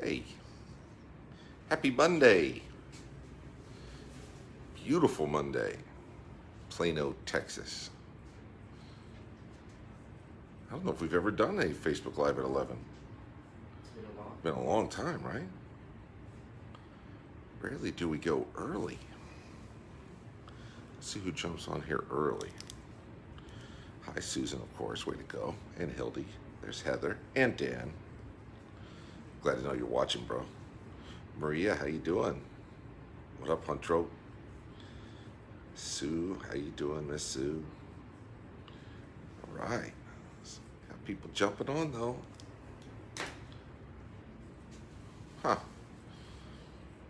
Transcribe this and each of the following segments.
Hey, happy Monday. Beautiful Monday. Plano, Texas. I don't know if we've ever done a Facebook Live at 11. It's been a long time, right? Rarely do we go early. Let's see who jumps on here early. Hi, Susan, of course. Way to go. And Hildy. There's Heather and Dan. Glad to know you're watching, bro. Maria, how you doing? What up, Huntro? Sue, how you doing, Miss Sue? All right. Got people jumping on, though. Huh.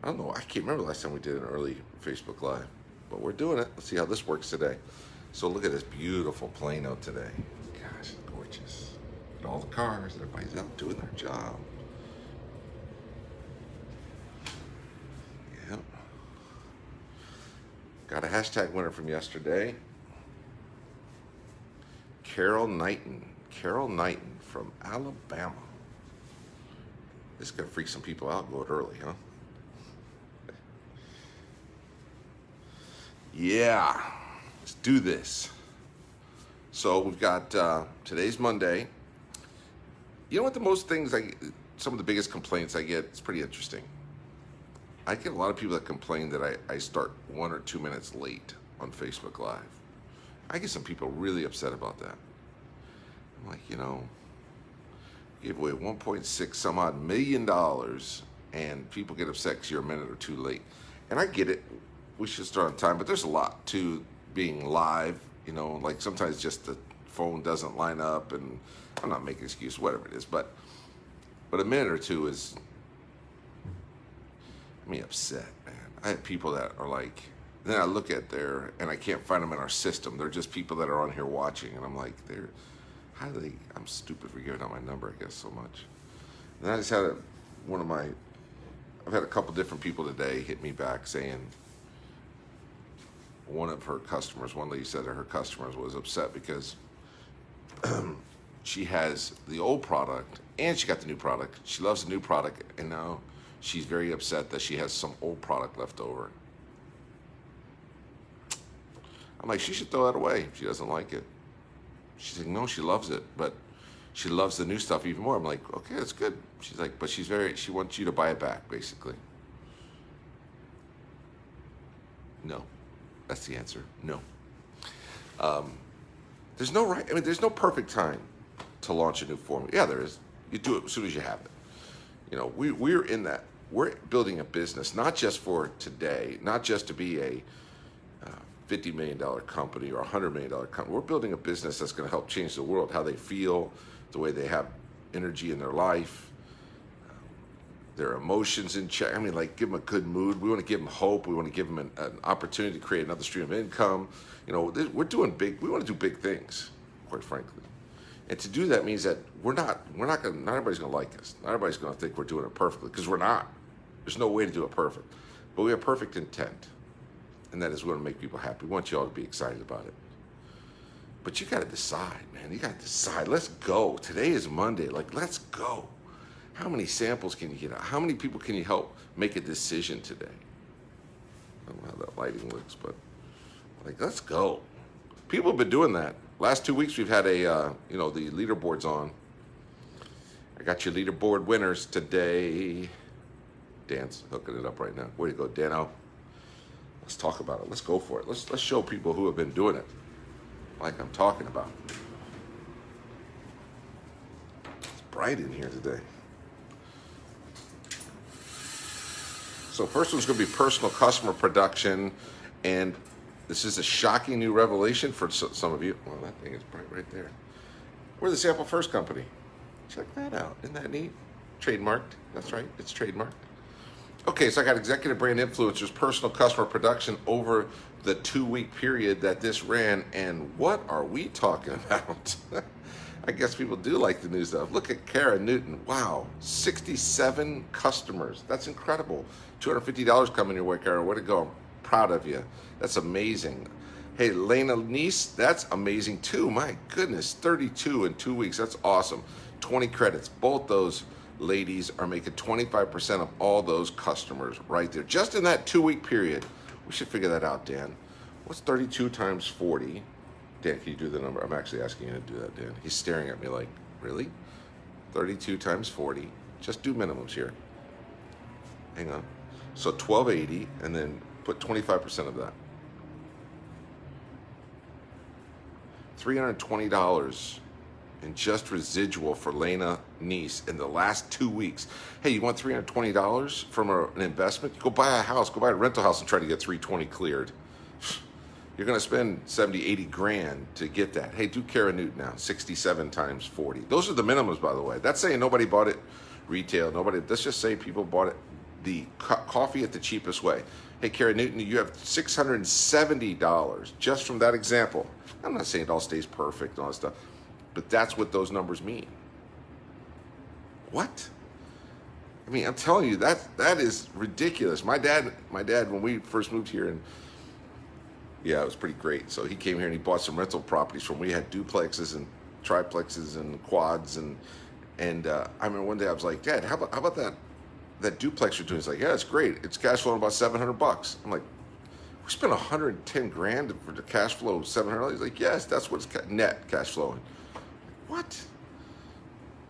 I don't know. I can't remember the last time we did an early Facebook Live. But we're doing it. Let's see how this works today. So look at this beautiful Plano today. Gosh, gorgeous. Look at all the cars. Everybody's out doing their job. Yep. Got a hashtag winner from yesterday. Carol Knighton. Carol Knighton from Alabama. This is going to freak some people out going early, huh? Yeah, let's do this. So we've got, today's Monday. You know what some of the biggest complaints I get, it's pretty interesting. I get a lot of people that complain that I start 1 or 2 minutes late on Facebook Live. I get some people really upset about that. I'm like, gave away $1.6 some odd million, and people get upset because you're a minute or two late. And I get it. We should start on time, but there's a lot to being live, like sometimes just the phone doesn't line up, and I'm not making excuses, whatever it is, but a minute or two is, upset, man. I have people that are like, then I look at and I can't find them in our system. They're just people that are on here watching, and I'm like, I'm stupid for giving out my number, I guess, so much. And I just had I've had a couple different people today hit me back saying, one lady said that her customers was upset because she has the old product and she got the new product. She loves the new product, and now she's very upset that she has some old product left over. I'm like, she should throw that away if she doesn't like it. She's like, no, she loves it, but she loves the new stuff even more. I'm like, okay, that's good. She's like, but she wants you to buy it back, basically. No. That's the answer. No. There's no right. There's no perfect time to launch a new formula. Yeah, there is. You do it as soon as you have it. We're in that. We're building a business, not just for today, not just to be a $50 million company or $100 million company. We're building a business that's going to help change the world, how they feel, the way they have energy in their life, their emotions in check. Give them a good mood. We want to give them hope. We want to give them an opportunity to create another stream of income. We're doing big. We want to do big things, quite frankly. And to do that means that not everybody's going to like us. Not everybody's going to think we're doing it perfectly, because we're not. There's no way to do it perfect. But we have perfect intent. And that is we want to make people happy. We want you all to be excited about it. But you got to decide, man. You got to decide. Let's go. Today is Monday. Let's go. How many samples can you get out? How many people can you help make a decision today? I don't know how that lighting looks, but let's go. People have been doing that. Last 2 weeks we've had the leaderboards on. I got your leaderboard winners today. Dan's hooking it up right now. Way to go, Dano. Let's talk about it. Let's go for it. Let's show people who have been doing it, like I'm talking about. It's bright in here today. So first one's going to be personal customer production, and this is a shocking new revelation for some of you. Well, that thing is bright right there. We're the Sample First Company. Check that out. Isn't that neat? Trademarked. That's right. It's trademarked. Okay, so I got executive brand influencers, personal customer production over the 2-week period that this ran, and what are we talking about? I guess people do like the new stuff. Look at Kara Newton. Wow, 67 customers. That's incredible. $250 coming your way, Kara. Way to go. I'm proud of you. That's amazing. Hey, Lena Niece, that's amazing too. My goodness, 32 in 2 weeks. That's awesome. 20 credits. Both those ladies are making 25% of all those customers right there. Just in that 2-week period. We should figure that out, Dan. What's 32 times 40? Dan, can you do the number? I'm actually asking you to do that, Dan. He's staring at me like, really? 32 times 40. Just do minimums here. Hang on. So 1280, and then put 25% of that. $320 in just residual for Lena Niece in the last 2 weeks. Hey, you want $320 from an investment? Go buy a house, go buy a rental house and try to get $320 cleared. You're gonna spend 70, 80 grand to get that. Hey, do Cara Newton now, 67 times 40. Those are the minimums, by the way. That's saying nobody bought it retail, let's just say people bought it the coffee at the cheapest way. Hey, Cara Newton, you have $670 just from that example. I'm not saying it all stays perfect and all that stuff, but that's what those numbers mean. What? I mean, I'm telling you, that is ridiculous. My dad, when we first moved here, and yeah, it was pretty great. So he came here and he bought some rental properties from. We had duplexes and triplexes and quads, and I remember one day I was like, Dad, how about that duplex you're doing? He's like, yeah, it's great. It's cash flowing about $700. I'm like, we spent 110 grand for the cash flow, $700. He's like, yes, that's what's net cash flowing. What?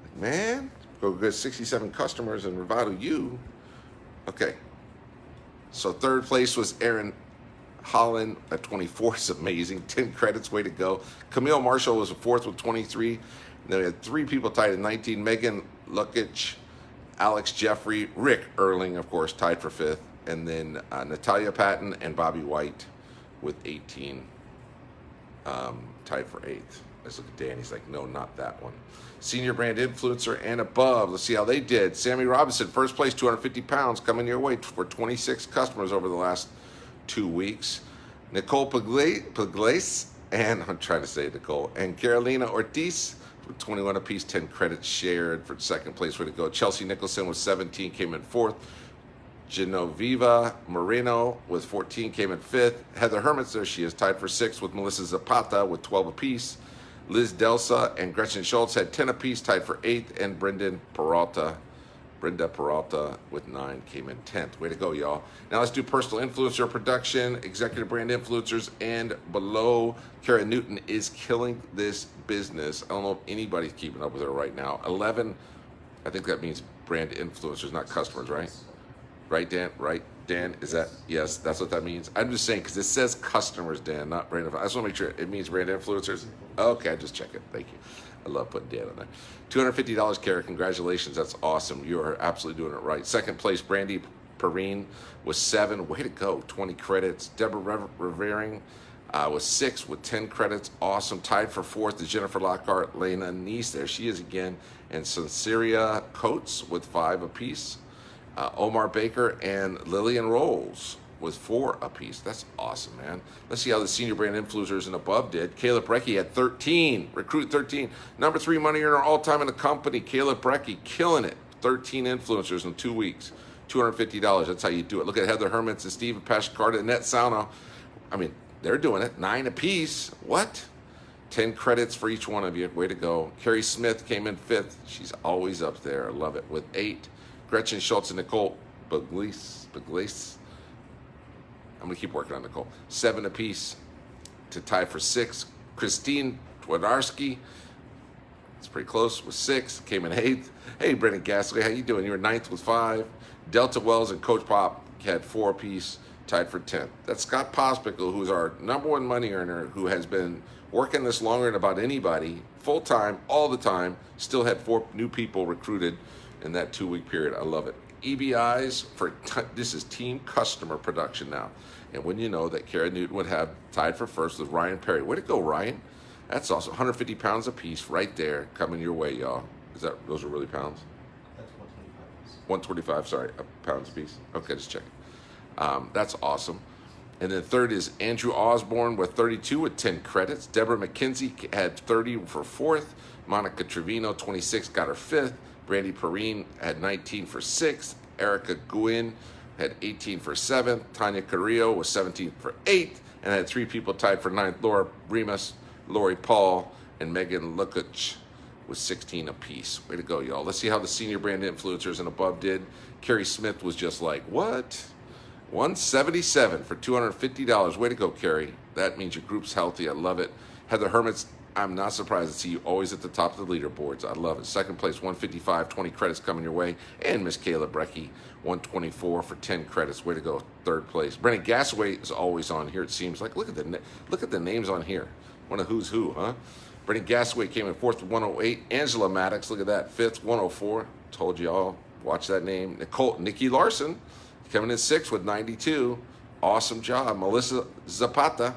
Like, man, go get 67 customers and Revital you. Okay. So third place was Aaron Holland at 24. It's amazing. 10 credits, way to go. Camille Marshall was a fourth with 23. And then we had 3 people tied at 19. Megan Lukic, Alex Jeffrey, Rick Erling, of course, tied for 5th. And then Natalia Patton and Bobby White with 18, tied for 8th. Let's look at Dan. He's like, no, not that one. Senior brand influencer and above. Let's see how they did. Sammy Robinson, first place, 250 pounds, coming your way for 26 customers over the last 2 weeks. Nicole Pugliese, and I'm trying to say Nicole, and Carolina Ortiz with 21 apiece, 10 credits shared for second place. Way to go. Chelsea Nicholson with 17, came in 4th. Genoveva Moreno with 14 came in 5th. Heather Hermits, there she is, tied for 6th with Melissa Zapata with 12 apiece. Liz Delsa and Gretchen Schultz had 10 apiece, tied for 8th. And Brenda Peralta with 9 came in 10th. Way to go, y'all. Now let's do personal influencer production, executive brand influencers, and below. Cara Newton is killing this business. I don't know if anybody's keeping up with her right now. 11, I think that means brand influencers, not customers, right? Right, Dan? Right, Dan? Is that, yes, that's what that means? I'm just saying, because it says customers, Dan, not brand influencers. I just want to make sure it means brand influencers. Okay, just check it. Thank you. I love putting Dan on there. $250, Cara. Congratulations. That's awesome. You are absolutely doing it right. Second place, Brandy Perrine was 7. Way to go. 20 credits. Deborah Revering was 6 with 10 credits. Awesome. Tied for 4th is Jennifer Lockhart, Lena Niece. There she is again. And Sinceria Coates with 5 apiece. Omar Baker and Lillian Rolls with 4 apiece. That's awesome, man. Let's see how the senior brand influencers and above did. Caleb Brecky had 13, recruit 13. Number 3 money earner all time in the company, Caleb Brecky, killing it. 13 influencers in 2 weeks, $250. That's how you do it. Look at Heather Hermits and Steve Paschacarda and Net Sauna. I mean, they're doing it. 9 apiece. What? 10 credits for each one of you. Way to go. Carrie Smith came in 5th. She's always up there. I love it. With 8. Gretchen Schultz and Nicole Pugliese. I'm going to keep working on Nicole. 7 apiece to tie for 6. Christine Twadarski, it's pretty close, with 6. Came in 8th. Hey, Brendan Gasly, how you doing? You were 9th with 5. Delta Wells and Coach Pop had 4 apiece, tied for 10th. That's Scott Pospickle, who's our number 1 money earner, who has been working this longer than about anybody, full-time, all the time, still had 4 new people recruited in that 2-week period. I love it. EBIs for this is team customer production now. And when you know that Cara Newton would have tied for 1st with Ryan Perry. Way to go, Ryan. That's awesome. 150 pounds a piece right there coming your way, y'all. Those are really pounds? That's 125. 125, sorry, pounds a piece. Okay, just checking. That's awesome. And then 3rd is Andrew Osborne with 32 with 10 credits. Deborah McKenzie had 30 for 4th. Monica Trevino, 26, got her 5th. Brandy Perrine had 19 for 6th. Erica Guin had 18 for 7th. Tanya Carrillo was 17 for 8th. And had 3 people tied for 9th. Laura Remus, Lori Paul, and Megan Lukic with 16 apiece. Way to go, y'all. Let's see how the senior brand influencers and above did. Carrie Smith was just like, what? 177 for $250. Way to go, Carrie. That means your group's healthy. I love it. Heather Hermit's, I'm not surprised to see you always at the top of the leaderboards. I love it. Second place, 155, 20 credits coming your way. And Miss Kayla Brecky, 124 for 10 credits. Way to go, third place. Brennan Gasaway is always on here, it seems like. Look at the names on here. One of who's who, huh? Brennan Gasaway came in fourth with 108. Angela Maddox, look at that, fifth, 104. Told you all, watch that name. Nikki Larson coming in sixth with 92. Awesome job. Melissa Zapata,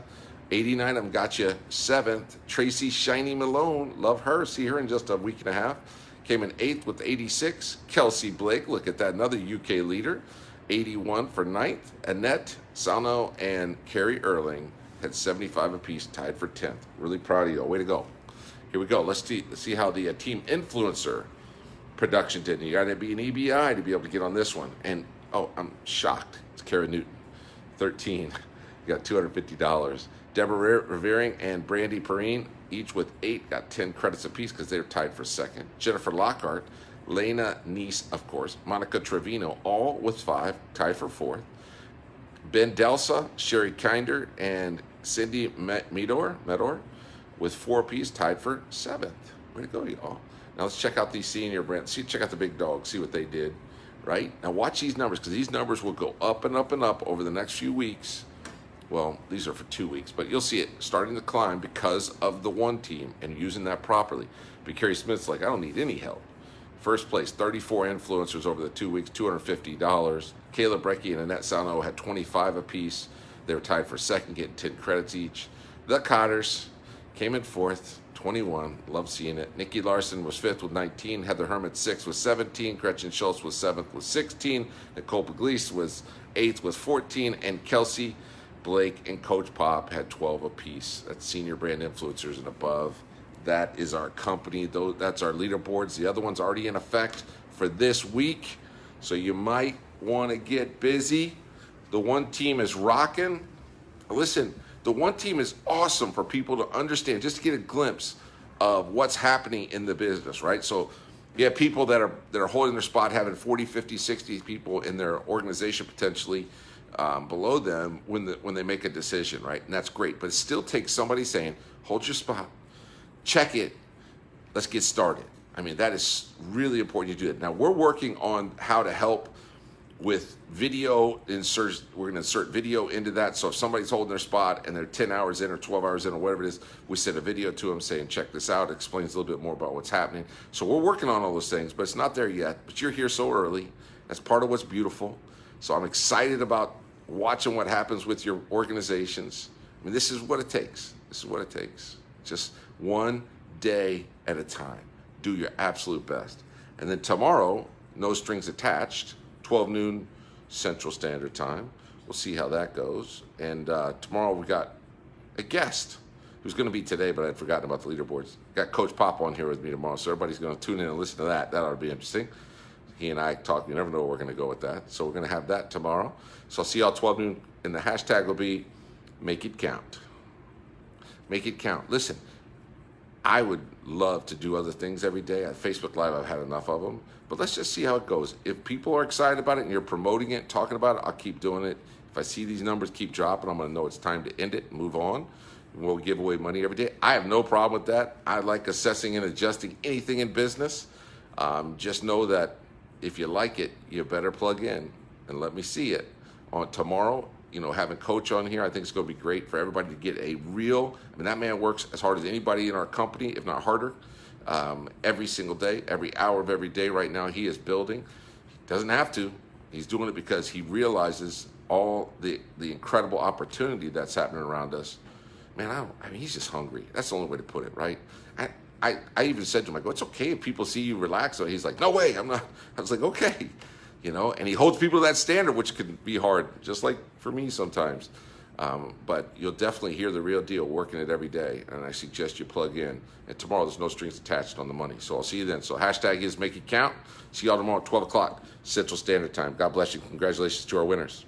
89 of them got you seventh. Tracy Shiny Malone, love her. See her in just a week and a half. Came in eighth with 86. Kelsey Blake, look at that, another UK leader, 81 for ninth. Annette Sano and Carrie Erling had 75 apiece, tied for 10th. Really proud of you. Way to go. Here we go. Let's see how the team influencer production did. You got to be an EBI to be able to get on this one. And oh, I'm shocked. It's Kara Newton, 13. You got $250. Deborah Revering and Brandy Perrine, each with 8, got 10 credits apiece because they're tied for second. Jennifer Lockhart, Lena Neese, of course, Monica Trevino, all with 5, tied for fourth. Ben Delsa, Sherry Kinder, and Cindy Medor with 4 apiece, tied for seventh. Way to go, y'all. Now let's check out these senior brands. Check out the big dogs, see what they did, right? Now watch these numbers, because these numbers will go up and up and up over the next few weeks. Well, these are for 2 weeks, but you'll see it starting to climb because of the one team and using that properly. But Carrie Smith's like, I don't need any help. First place, 34 influencers over the 2 weeks, $250. Kayla Brecky and Annette Sano had 25 apiece. They were tied for second, getting 10 credits each. The Cotters came in fourth, 21. Love seeing it. Nikki Larson was fifth with 19. Heather Hermit sixth with 17. Gretchen Schultz was seventh with 16. Nicole Pugliese was eighth with 14. And Kelsey Blake and Coach Pop had 12 apiece. That's senior brand influencers and above. That is our company. That's our leaderboards. The other one's already in effect for this week, so you might want to get busy. The one team is rocking. Listen, the one team is awesome for people to understand, just to get a glimpse of what's happening in the business, right? So you have people that are holding their spot, having 40, 50, 60 people in their organization potentially below them when they make a decision, right? And that's great. But it still takes somebody saying, hold your spot, check it, let's get started. I mean, that is really important you do it. Now, we're working on how to help with video insert. We're going to insert video into that. So if somebody's holding their spot and they're 10 hours in or 12 hours in or whatever it is, we send a video to them saying, check this out. It explains a little bit more about what's happening. So we're working on all those things, but it's not there yet. But you're here so early. That's part of what's beautiful. So I'm excited about watching what happens with your organizations. I mean, this is what it takes. This is what it takes. Just one day at a time. Do your absolute best. And then tomorrow, no strings attached, 12 noon Central Standard Time. We'll see how that goes. And tomorrow we got a guest who's going to be today, but I'd forgotten about the leaderboards. Got Coach Pop on here with me tomorrow, so everybody's going to tune in and listen to that. That ought to be interesting. He and I talk. You never know where we're going to go with that. So we're going to have that tomorrow. So I'll see y'all 12 noon, and the hashtag will be Make It Count. Make it count. Listen, I would love to do other things every day. At Facebook Live, I've had enough of them. But let's just see how it goes. If people are excited about it and you're promoting it, talking about it, I'll keep doing it. If I see these numbers keep dropping, I'm going to know it's time to end it and move on. And we'll give away money every day. I have no problem with that. I like assessing and adjusting anything in business. Just know that if you like it, you better plug in and let me see it. On tomorrow, having Coach on here, I think it's going to be great for everybody to get a real, that man works as hard as anybody in our company, if not harder, every single day, every hour of every day right now he is building. Doesn't have to. He's doing it because he realizes all the incredible opportunity that's happening around us. Man, he's just hungry. That's the only way to put it, right? I even said to him, I go, it's okay if people see you relax. So he's like, no way, I'm not. I was like, okay. And he holds people to that standard, which can be hard, just like for me sometimes. But you'll definitely hear the real deal working it every day, and I suggest you plug in. And tomorrow, there's no strings attached on the money. So I'll see you then. So hashtag is Make It Count. See y'all tomorrow at 12 o'clock Central Standard Time. God bless you. Congratulations to our winners.